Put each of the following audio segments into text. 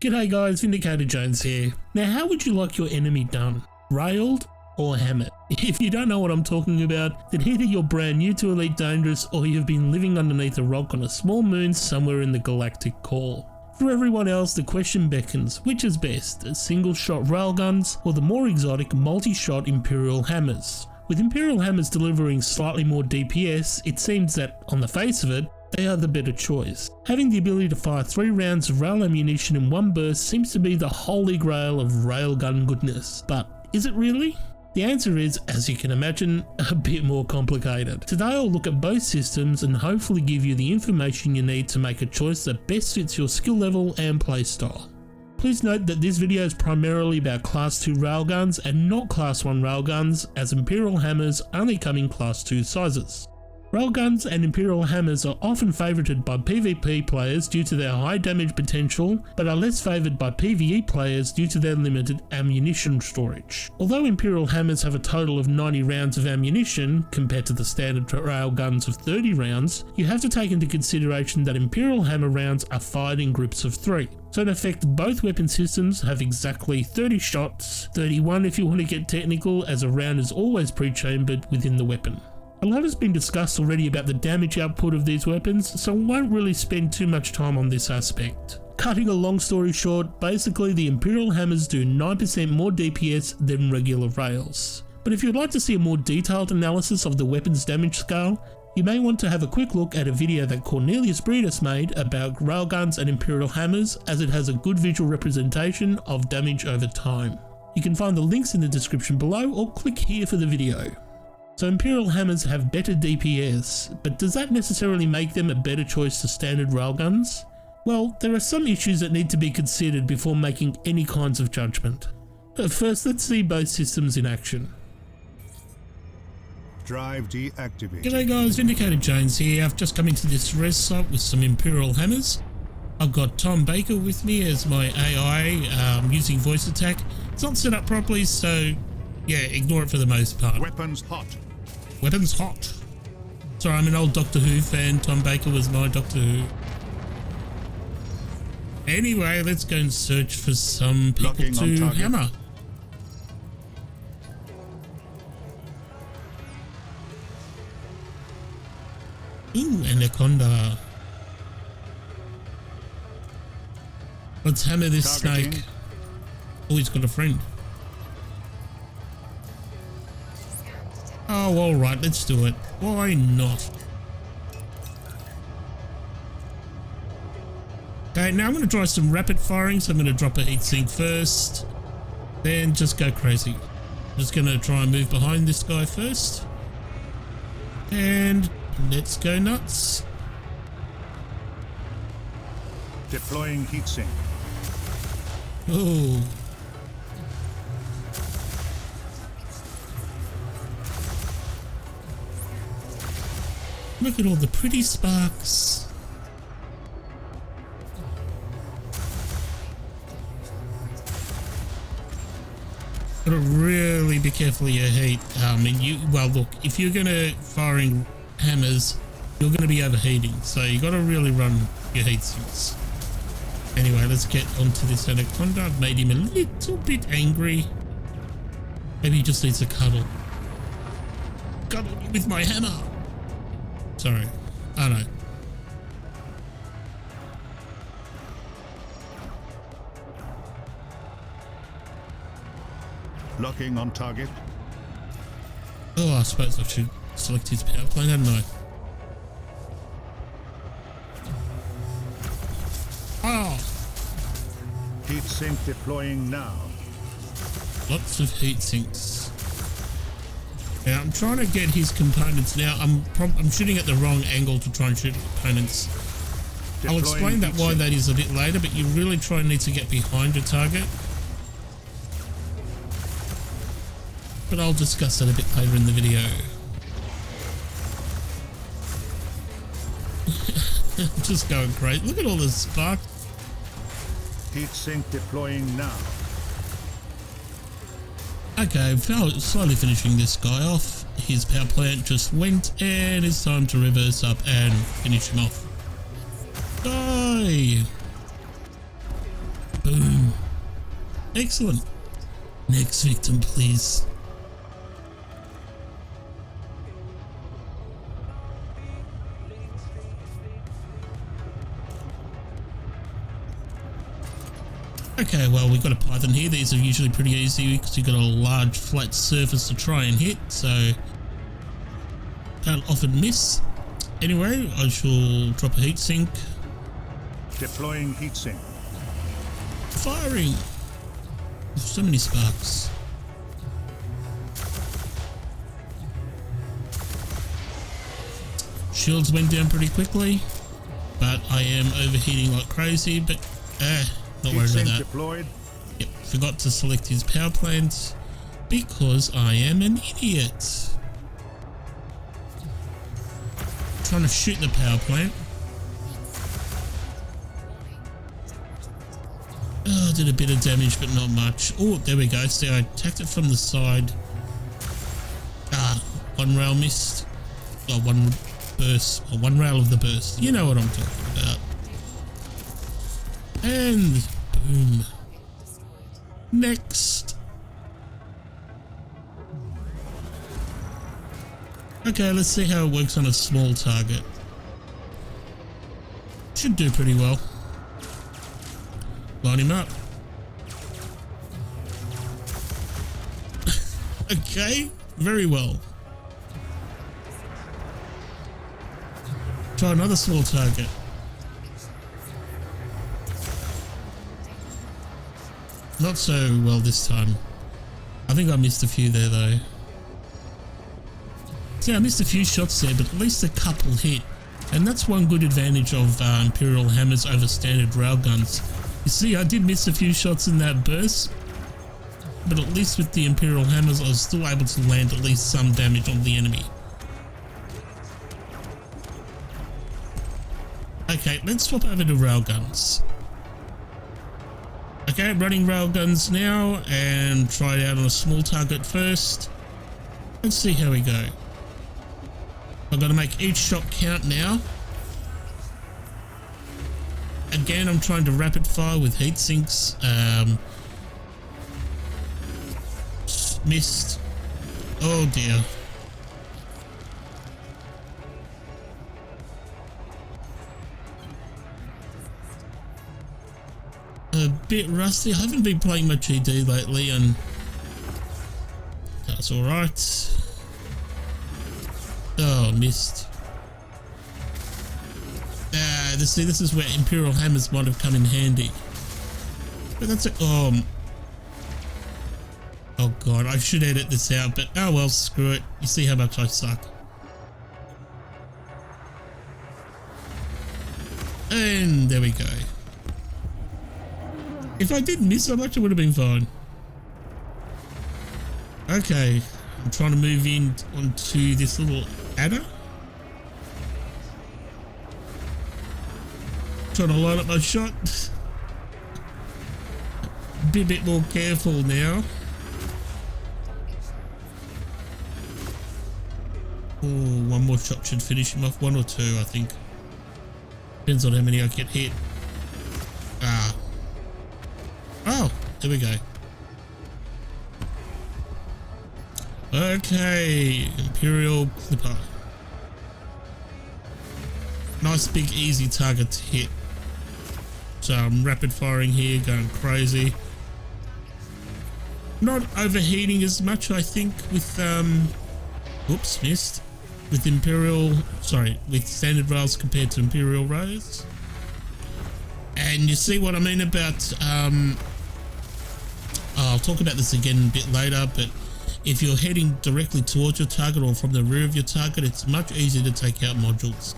G'day guys, Vindicator Jones here. Now how would you like your enemy done? Railed or hammered? If you don't know what I'm talking about, then either you're brand new to Elite Dangerous or you've been living underneath a rock on a small moon somewhere in the galactic core. For everyone else, the question beckons, which is best, single shot railguns or the more exotic multi-shot Imperial hammers? With Imperial hammers delivering slightly more DPS, it seems that, on the face of it, they are the better choice. Having the ability to fire 3 rounds of rail ammunition in one burst seems to be the holy grail of railgun goodness. But is it really? The answer is, as you can imagine, a bit more complicated. Today I'll look at both systems and hopefully give you the information you need to make a choice that best fits your skill level and playstyle. Please note that this video is primarily about Class 2 railguns and not Class 1 railguns, as Imperial hammers only come in Class 2 sizes. Railguns and Imperial hammers are often favoured by PvP players due to their high damage potential, but are less favoured by PvE players due to their limited ammunition storage. Although Imperial hammers have a total of 90 rounds of ammunition, compared to the standard railguns of 30 rounds, you have to take into consideration that Imperial hammer rounds are fired in groups of 3. So in effect, both weapon systems have exactly 30 shots, 31 if you want to get technical, as a round is always pre-chambered within the weapon. A lot has been discussed already about the damage output of these weapons, so I won't really spend too much time on this aspect. Cutting a long story short, basically the Imperial hammers do 9% more DPS than regular rails. But if you'd like to see a more detailed analysis of the weapon's damage scale, you may want to have a quick look at a video that Kornelius Briedis made about Railguns and Imperial hammers, as it has a good visual representation of damage over time. You can find the links in the description below or click here for the video. So Imperial hammers have better DPS, but does that necessarily make them a better choice to standard railguns? Well, there are some issues that need to be considered before making any kinds of judgment. But first, let's see both systems in action. Drive deactivated. G'day guys, Vindicator Jones here. I've just come into this res site with some Imperial hammers. I've got Tom Baker with me as my AI using voice attack. It's not set up properly, so yeah, ignore it for the most part. Weapons hot. Weapons hot. Sorry, I'm an old Doctor Who fan. Tom Baker was my Doctor Who. Anyway, let's go and search for some people to hammer. Ooh, Anaconda. Let's hammer this snake. Oh, he's got a friend. Oh, alright, let's do it. Why not? Okay, now I'm going to try some rapid firing, so I'm going to drop a heatsink first, then just go crazy. I'm just going to try and move behind this guy first, and let's go nuts. Deploying heatsink. Oh. Look at all the pretty sparks. Gotta really be careful of your heat. Well, look, if you're gonna firing hammers, you're gonna be overheating, so you gotta really run your heat sinks. Anyway, let's get onto this Anaconda. I've made him a little bit angry. Maybe he just needs a cuddle. Cuddle me with my hammer. Sorry. Oh no. Locking on target. Oh, I suppose I should select his power plane, hadn't I? Oh! Heatsink deploying now. Lots of heat sinks. Now I'm trying to get his components. Now I'm shooting at the wrong angle to try and shoot components. I'll explain that why that is a bit later, but you really need to get behind your target. But I'll discuss that a bit later in the video. I'm just going crazy. Look at all this spark. Heatsink deploying now. Okay, slowly finishing this guy off. His power plant just went, and it's time to reverse up and finish him off. Die! Boom. Excellent. Next victim, please. Okay, well, we've got a Python here. These are usually pretty easy because you've got a large flat surface to try and hit, so can't often miss. Anyway, I shall drop a heatsink. Deploying heatsink. Firing! So many sparks. Shields went down pretty quickly, but I am overheating like crazy, but not worried about that. Deployed. Yep, forgot to select his power plant because I am an idiot. Trying to shoot the power plant. Oh, did a bit of damage, but not much. Oh, there we go. See, I attacked it from the side. One rail missed. Oh, one burst. Or one rail of the burst. You know what I'm talking about. And boom. Next. Okay, let's see how it works on a small target. Should do pretty well. Line him up. Okay, very well. Try another small target. Not so well this time. I think I missed a few there though. Yeah, I missed a few shots there, but at least a couple hit. And that's one good advantage of Imperial Hammers over standard Railguns. You see, I did miss a few shots in that burst, but at least with the Imperial Hammers I was still able to land at least some damage on the enemy. Okay, let's swap over to Railguns. Okay, running Railguns now and try it out on a small target first. Let's see how we go. I've got to make each shot count now. Again, I'm trying to rapid fire with heat sinks. Missed. Oh dear. A bit rusty. I haven't been playing much ED lately, and that's alright. Oh, missed. See, this is where Imperial Hammers might have come in handy. But that's it. Oh god, I should edit this out, but oh well, screw it. You see how much I suck. And there we go. If I didn't miss so much, it would have been fine. Okay, I'm trying to move in onto this little adder. Trying to line up my shot. Be a bit more careful now. Oh, one more shot should finish him off. One or two, I think. Depends on how many I get hit. Oh, there we go. Okay, Imperial Clipper. Nice big easy target to hit. So I'm rapid firing here, going crazy. Not overheating as much, I think, with oops, missed. With with standard rails compared to Imperial rails. And you see what I mean about I'll talk about this again a bit later, but if you're heading directly towards your target or from the rear of your target, it's much easier to take out modules.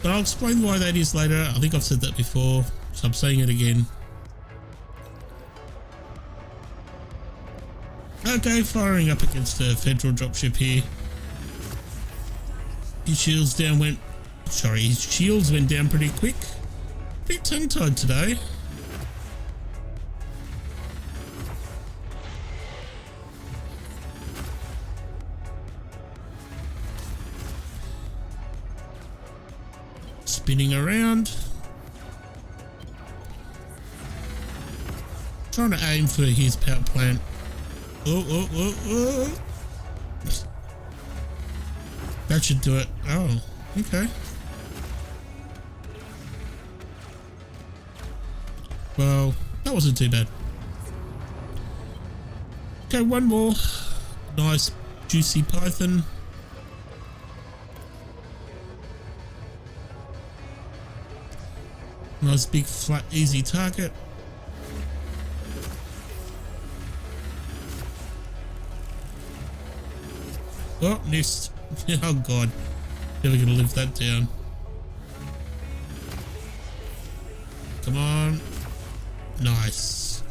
But I'll explain why that is later. I think I've said that before, so I'm saying it again. Okay, firing up against a federal dropship here. His shields went down pretty quick. A bit tongue-tied today. Spinning around. Trying to aim for his power plant. Oh. That should do it. Oh, okay. Well, that wasn't too bad. Okay, one more. Nice, juicy python. Nice, big, flat, easy target. Oh, missed. Oh god. Never gonna live that down. Come on. Nice.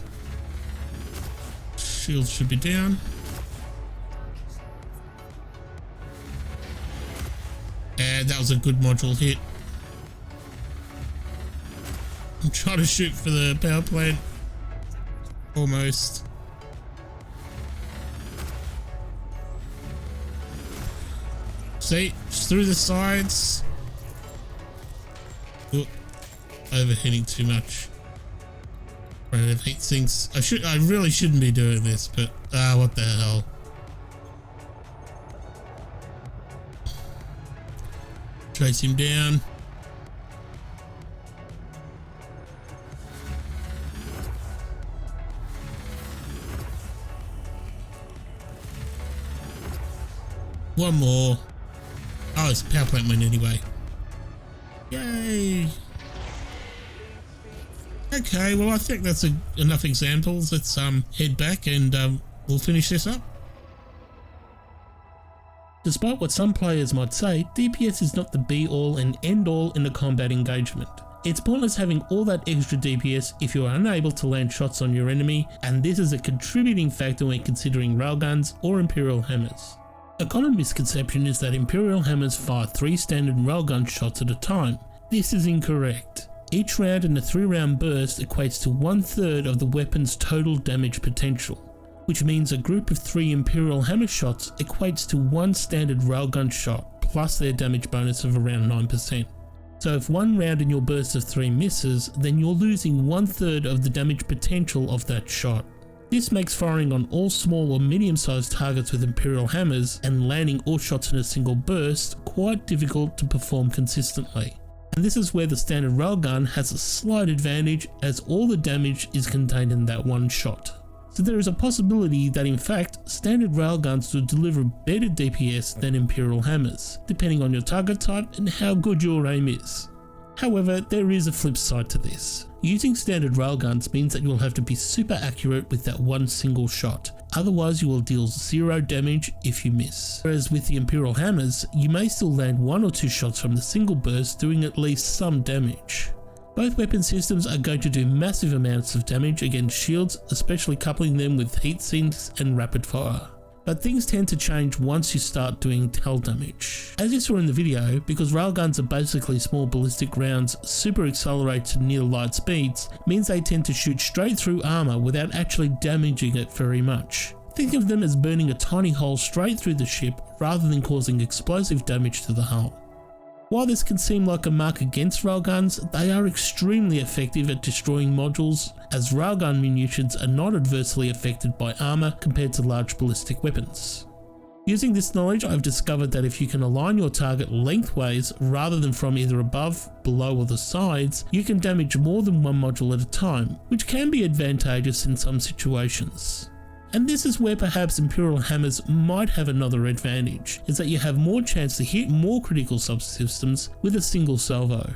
Shield should be down. And that was a good module hit. I'm trying to shoot for the power plant. Almost. See, just through the sides. Oh, overheating too much. Right, I've hit things. I really shouldn't be doing this, but what the hell. Chase him down. One more. Oh, it's power plant win anyway. Yay! Okay, well I think that's enough examples. Let's head back and we'll finish this up. Despite what some players might say, DPS is not the be-all and end-all in a combat engagement. It's pointless having all that extra DPS if you are unable to land shots on your enemy, and this is a contributing factor when considering railguns or Imperial Hammers. A common misconception is that Imperial Hammers fire 3 standard railgun shots at a time. This is incorrect. Each round in a 3-round burst equates to 1/3 of the weapon's total damage potential, which means a group of 3 Imperial Hammer shots equates to 1 standard railgun shot plus their damage bonus of around 9%. So if 1 round in your burst of 3 misses, then you're losing 1/3 of the damage potential of that shot. This makes firing on all small or medium-sized targets with Imperial Hammers and landing all shots in a single burst quite difficult to perform consistently. And this is where the standard railgun has a slight advantage, as all the damage is contained in that one shot. So there is a possibility that in fact, standard railguns will deliver better DPS than Imperial Hammers, depending on your target type and how good your aim is. However, there is a flip side to this. Using standard railguns means that you will have to be super accurate with that one single shot, otherwise you will deal 0 damage if you miss. Whereas with the Imperial Hammers, you may still land 1 or 2 shots from the single burst, doing at least some damage. Both weapon systems are going to do massive amounts of damage against shields, especially coupling them with heat sinks and rapid fire. But things tend to change once you start doing hull damage. As you saw in the video, because railguns are basically small ballistic rounds super accelerate to near light speeds, means they tend to shoot straight through armor without actually damaging it very much. Think of them as burning a tiny hole straight through the ship rather than causing explosive damage to the hull. While this can seem like a mark against railguns, they are extremely effective at destroying modules, as railgun munitions are not adversely affected by armor compared to large ballistic weapons. Using this knowledge, I've discovered that if you can align your target lengthways rather than from either above, below or the sides, you can damage more than one module at a time, which can be advantageous in some situations. And this is where perhaps Imperial Hammers might have another advantage, is that you have more chance to hit more critical subsystems with a single salvo.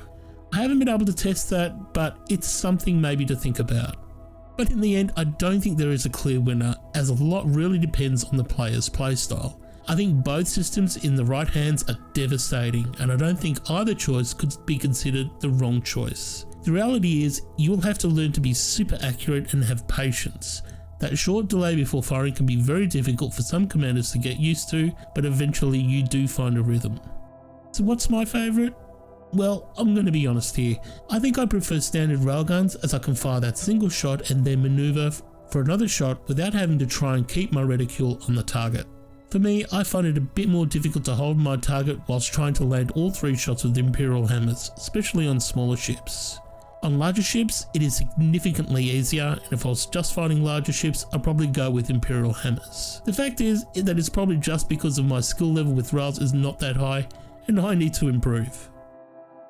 I haven't been able to test that, but it's something maybe to think about. But in the end, I don't think there is a clear winner, as a lot really depends on the player's playstyle. I think both systems in the right hands are devastating, and I don't think either choice could be considered the wrong choice. The reality is, you will have to learn to be super accurate and have patience. That short delay before firing can be very difficult for some commanders to get used to, but eventually you do find a rhythm. So what's my favourite? Well, I'm going to be honest here. I think I prefer standard railguns, as I can fire that single shot and then manoeuvre for another shot without having to try and keep my reticule on the target. For me, I find it a bit more difficult to hold my target whilst trying to land all 3 shots with Imperial Hammers, especially on smaller ships. On larger ships, it is significantly easier, and if I was just fighting larger ships, I'd probably go with Imperial Hammers. The fact is that it's probably just because of my skill level with rails is not that high, and I need to improve.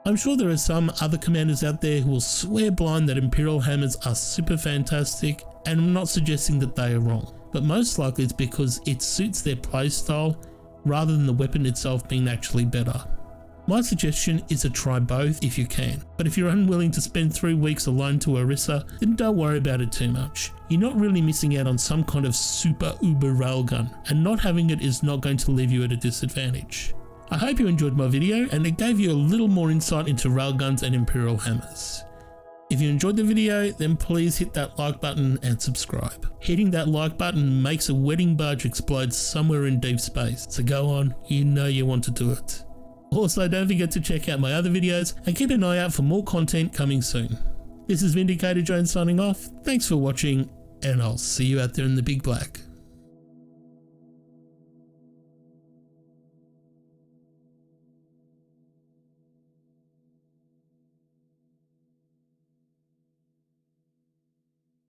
I'm sure there are some other commanders out there who will swear blind that Imperial Hammers are super fantastic, and I'm not suggesting that they are wrong, but most likely it's because it suits their playstyle rather than the weapon itself being actually better. My suggestion is to try both if you can, but if you're unwilling to spend 3 weeks alone to Orisa, then don't worry about it too much. You're not really missing out on some kind of super uber railgun, and not having it is not going to leave you at a disadvantage. I hope you enjoyed my video and it gave you a little more insight into Railguns and Imperial Hammers. If you enjoyed the video, then please hit that like button and subscribe. Hitting that like button makes a wedding barge explode somewhere in deep space, so go on, you know you want to do it. Also, don't forget to check out my other videos and keep an eye out for more content coming soon. This is Vindicator Jones signing off, thanks for watching, and I'll see you out there in the big black.